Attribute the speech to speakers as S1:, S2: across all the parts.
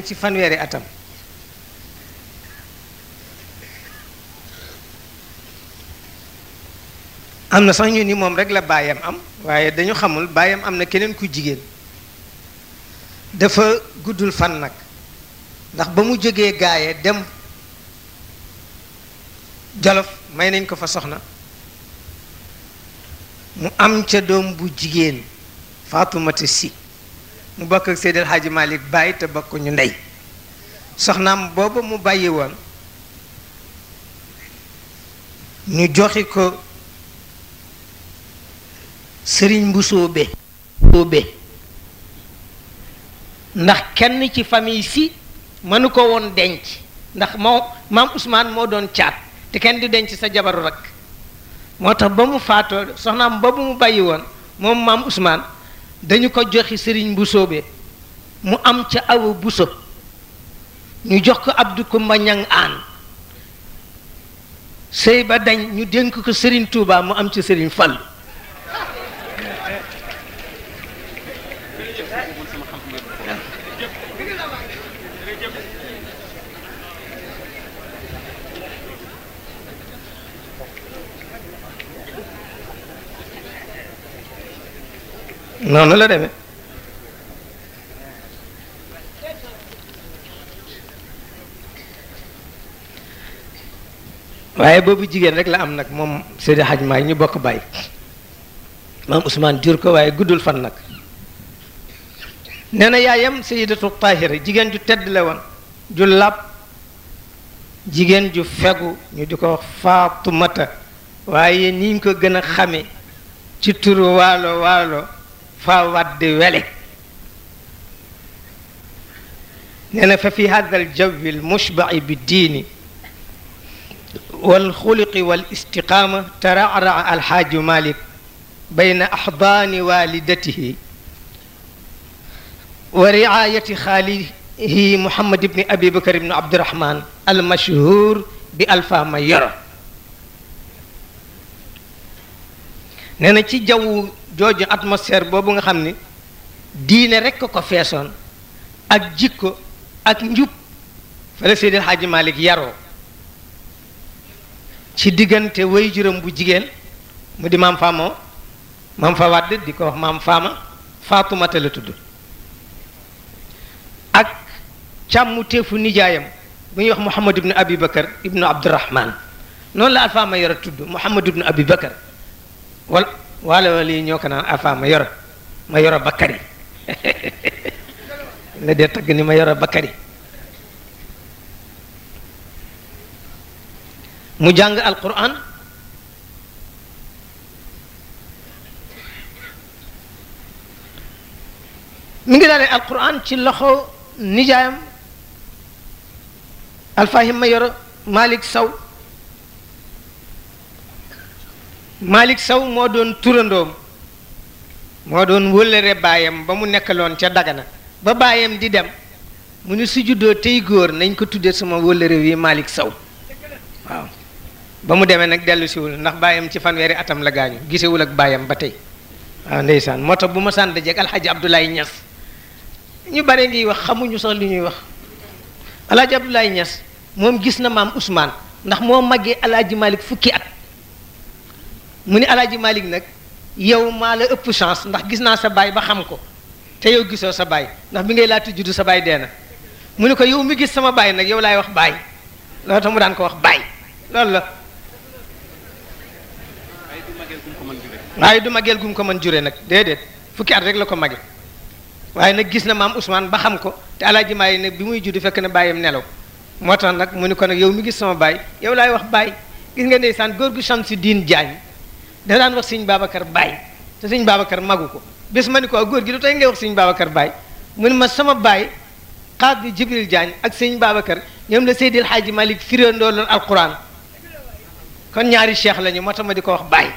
S1: ci fanweeri atam am na sax ñu ni moom rek la baayam am waaye dañu xamul baayam am na keneen ku jigéen dafa guddul fan nag ndax ba mu jógee gaaye dem Jolof may nañ ko fa soxna mu am ca doom bu jigéen Faatumata Si mu bokk ak Seydil Hadji Malick Baye te bokk ñu ndey soxnaam booba mu bàyyi woon ñu joxi ko sëriñ bu soobe ndax kenn ci famille si mënu ko woon denc ndax maam Ousmane moo doon caat te kenn di denc sa jabaru rek moo tax ba mu faatoo soxnaam boobu mu bàyyi woon moom maam Ousmane dañu ko joxi sëriñ bu soobe mu am ca awa buso ñu jox ko Abdou Kumba Ñang aan sëy ba dañ ñu dénk ko sëriñ Touba mu am ca sëriñ Fall noonu la demee waaye boobu jigéen rek la am nag moom Seydi Hadj Maay ñu bokk bàyyi maam Ousmane jur ko waaye guddul fan nag nee na yaayam Sayyidatu Tahira jigéen ju tedd la woon ju làpp jigéen ju fegu ñu di ko wax Faatumata waaye ni ñu ko gën a xame ci turu waalo waalo fa waddi wele nee na fa fi hada aljawi almushbai biddiini walxuluqi walistiqaama tararaa alxaaju Malik bayna axdaani walidatihi wa riayati xaalihi Muhammad ibni Abi Bakar ibni Abdirahman almashhur bi Alfa Mayoro nee na ci jaww jooju atmosphère boobu nga xam ni diine rekk ko feesoon ak jikko ak njub fa la Seydil Hadji Malick yaroo ci diggante way juróom bu jigéen mu di maam fa wadd di ko wax maam faama Faatumata la tudd ak càmmu teefu nijaayam bu ñuy wax Muhammad ibnu Abi Bakar ibnu Abdurahman noonu la Alfa Mayoro tudd Muhammad ibnu Abi Bakar wala lii ñoo ko naan Alfa Mayoro Bakari la dee tagg ni Mayoro Bakari mu jàng alquran mi ngi daane alquran ci loxo nijaayam Alfahim Mayoro Malick Sow Malick Sow moo doon turandoom moo doon wëllëre baayam ba mu nekkaloon ca Dagana ba baayam di dem mu ni su juddoo tey góor nañ ko tuddee sama wëllëre wi Malick Sow waaw ba mu demee nag dellu siwul ndax baayam ci fanweeri atam la gaañu gisewul ak baayam ba tey waaw ndeysaan moo tax bu ma sànd jeeg alxaaji Abdoulaye Niass ñu bare ngiy wax xamuñu sax li ñuy wax alxaaji Abdoulaye Niass moom gis na maam Ousmane ndax moo màggee alxaaji Malick fukki at mu ni alaaji Malick nag yow maa la ëpp chance ndax gis naa sa baay ba xam ko te yow gisoo sa baay ndax bi ngay laata juddu sa baay dee na mu ni ko yow mi gis sama baay nag yow laay wax baay loolu tax mu daan ko wax baay loolu la waaye du mageel gum ko mën jure nag déedéet fukki at rek la ko mage waaye nag gis na maam Ousmane ba xam ko te alaaji Malick nag bi muy juddu fekk na baayam nelaw moo tax nag mu ni ko nag yow mi gis sama baay yow laay wax baay gis nga ndeysaan góor gu Chamsi Diin Jaañ dafa daan wax sëñ Babacar Baye te sëñ Babacar magu ko bés ma ni ko góor gi lu tey ngay wax sëñ Babacar Baye mu ni ma sama baay Xaadi Jibril Diagne ak sëñ Babacar ñoom la Seydil Hadji Malick firandoo loon alquran kon ñaari cheikh lañu moo tax ma di ko wax Baye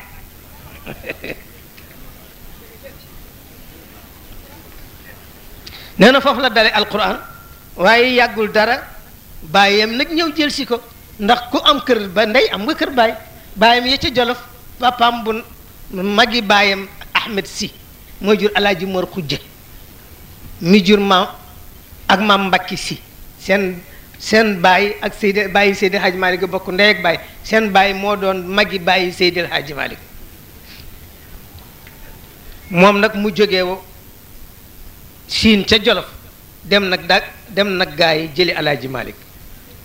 S1: nee na foofu la dale alquran waaye yàggul dara baayam nag ñëw jël si ko ndax ku am kër ba ndey am nga kër baay baayam ya ca Jolof papaam bu magi baayam Ahmed Si mooy jur alaaji Mor Xujje mi jur maam ak maam Mbakki si seen baay ak Seydi bàyyi Seydi Hadji Malick bokk ndey ak baay seen baay moo doon magi bàyyi Seydi Hadji Malick moom nag mu jógee Siin ca Jolof dem nag gaa yi jëli Alaaji Malick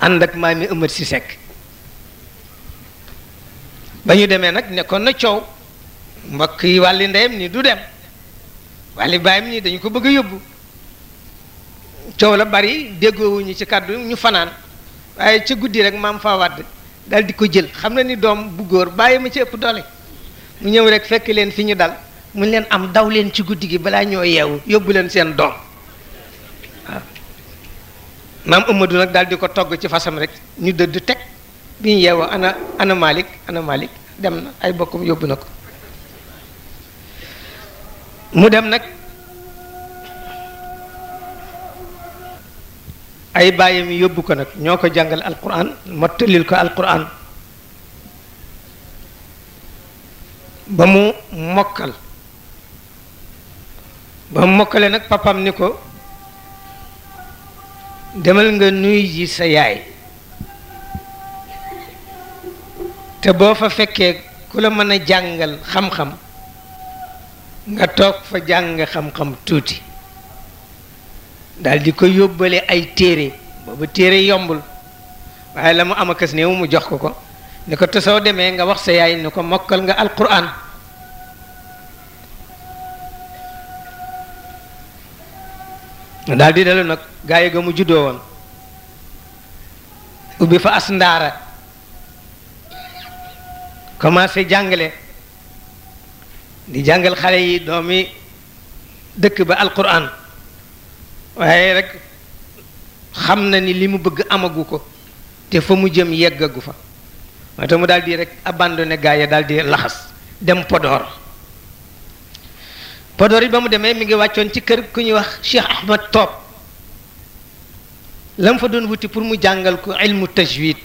S1: ànd ak maami Ëmër si Sekk ba ñu demee nag nekkoon na coow mbokk yi wàlli ndeyam ni du dem wàlli baayam ni dañu ko bëgg a yóbbu coow la bari déggoowuñu ci kàddu ñu fanaan waaye ca guddi rek maam fa wadd dal di ko jël xam na ni doom bu góor bàyyi ma ci ëpp doole mu ñëw rek fekk leen fi ñu dal mu leen am daw leen ci guddi gi balaa ñoo yeewu yóbbu leen seen doom waaw maam Amadou nag daal di ko togg ci fasam rek ñu dëdd teg bi ñu yeewoo ana Malick dem na ay bokkum yóbbu na ko mu dem nag ay bàyyam yóbbu ko nag ñoo ko jàngal alquran mottalil ko alquran ba mu mokkale nag papam ni ko demal nga nuy ji sa yaay te boo fa fekkee ku la mën a jàngal xam-xam nga toog fa jàng xam-xam tuuti daal di ko yóbbale ay téere boobu téere yombul waaye la mu am akas néew mu jox ko ni ko te soo demee nga wax sa yaay ni ko mokkal nga alquran daal di dellu nag gaa yi ga mu juddoo woon ubbi fa as ndaara commencé jàngale di jàngal xale yi doomi dëkk ba alquran waaye rek xam na ni li mu bëgg amagu ko te fa mu jëm yeggagu fa moo tax mu daal di rek abandonné gaa yi daal di laxas dem Podor yi ba mu demee mi ngi wàccoon ci kër ku ñuy wax Cheikh Ahmad Toob la mu fa doon wuti pour mu jàngal ko ilmu tajwid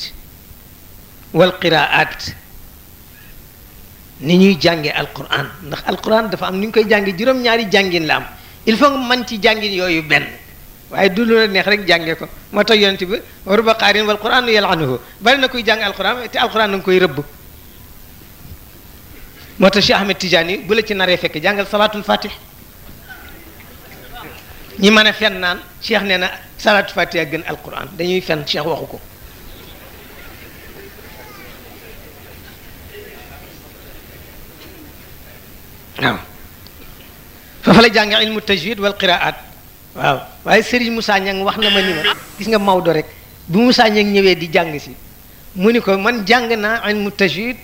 S1: wal qiraat ni ñuy jànge alquran ndax alquran dafa am ni ñu koy jànge juróom-ñaari jàngin la am il faut nga mën ci jàngin yooyu benn waaye du lu la neex rek jànge ko moo tax yonent bi wa rubba qaarin wal quranu yal'anuhu bari na kuy jàng alquran te alquran na nga koy rëbb moo tax Cheikh Ahmed Tidiane bu la ci naree fekk jàngal salatul fatih ñi mën a fen naan Cheikh nee na salatul fatih a gën alquran dañuy fen Cheikh waxu ko waaw foofa la jàng ilmu tajwid wal qiraat waaw waaye Serigne Moussa Niang wax na ma ni ma gis nga Maodo rek bu Moussa Niang ñëwee di jàng si mu ni ko man jàng naa ilmu tajwid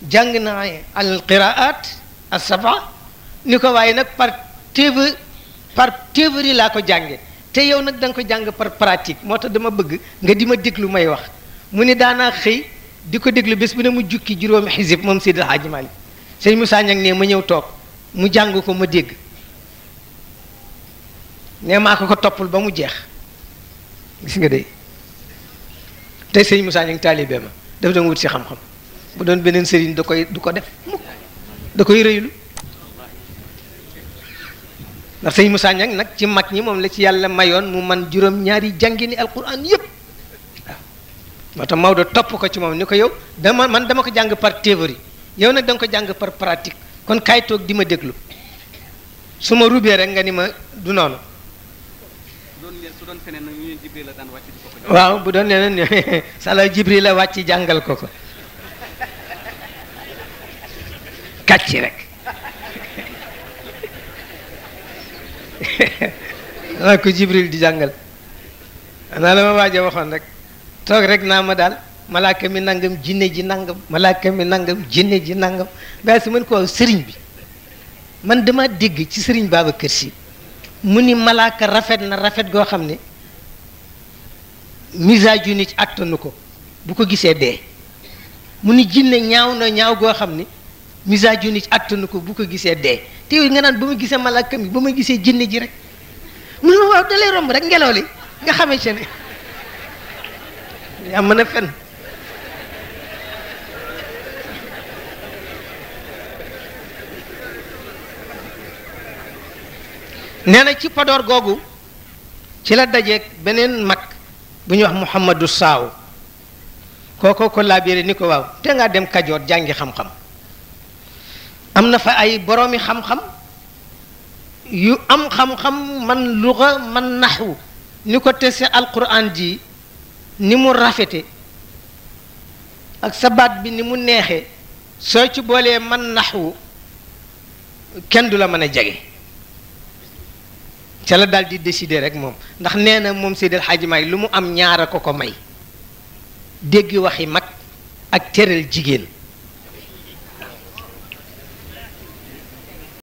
S1: jàng naa al qiraat as saba ni ko waaye nag par théorie laa ko jànge te yow nag da nga ko jàng par pratique moo tax dama bëgg nga di ma déglu may wax mu ni daanaa xëy di ko déglu bés bu ne mu jukki juróomi xisib moom Seydi El Hadji Malick sëñ Moussa Niang ne ma ñëw toog mu jàng ko ma dégg ne maa ko toppul ba mu jeex gis nga de tey sëñ Moussa Niang taalibe ma daf doon wut si xam-xam bu doon beneen sëriñ du ko def mukk da koy rëylu ndax sëñ Moussa Niang nag ci mag ñi moom la ci yàlla mayoon mu man juróom-ñaari jàngini alquran yépp waaw moo tax Maodo topp ko ci moom ni ko yow dama ko jàng par théorie yow nag da nga ko jàng par pratique kon kaay toog di ma déglu su ma rubee rek nga ni ma du noonu waaw bu doon neneen sala Jibril la wàcc jàngal ko kàcc rek naa ko Jibril di jàngal naa la ma waaj a waxoon rek toog rek naa ma daal malaaka mi nangam jinne ji nangam malaaka mi nangam jinne ji nangam ba si mën ko waaw sëriñ bi man dama dégg ci sëriñ Babacar Si mu ni malaaka rafet na rafet goo xam ne misaaju nit attanu ko bu ko gisee dee mu ni jinne ñaaw na ñaaw goo xam ne misaaju nit attanu ko bu ko gisee dee te yow nga naan ba ma gisee malaaka mi ba ma gisee jinne ji rek mu ne ma waaw dalay romb rek ngelaw li nga xamee ci ne yaa mën a fen nee na ci Podor googu ci la dajeeg beneen mag bu ñuy wax Muhammadu Saaw kooko ko laabire ni ko waaw te ngaa dem Kajoor jàngi xam-xam am na fa ay boroomi xam-xam yu am xam-xam man luga man naxwu ni ko te sa alquran ji ni mu rafete ak sa baat bi ni mu neexee soo ci boolee man naxwu kenn du la mën a jege ca la daal di décider rek moom ndax nee na moom Seydil Hadji Maalik lu mu am ñaara ko ko may dégg waxi mag ak teral jigéen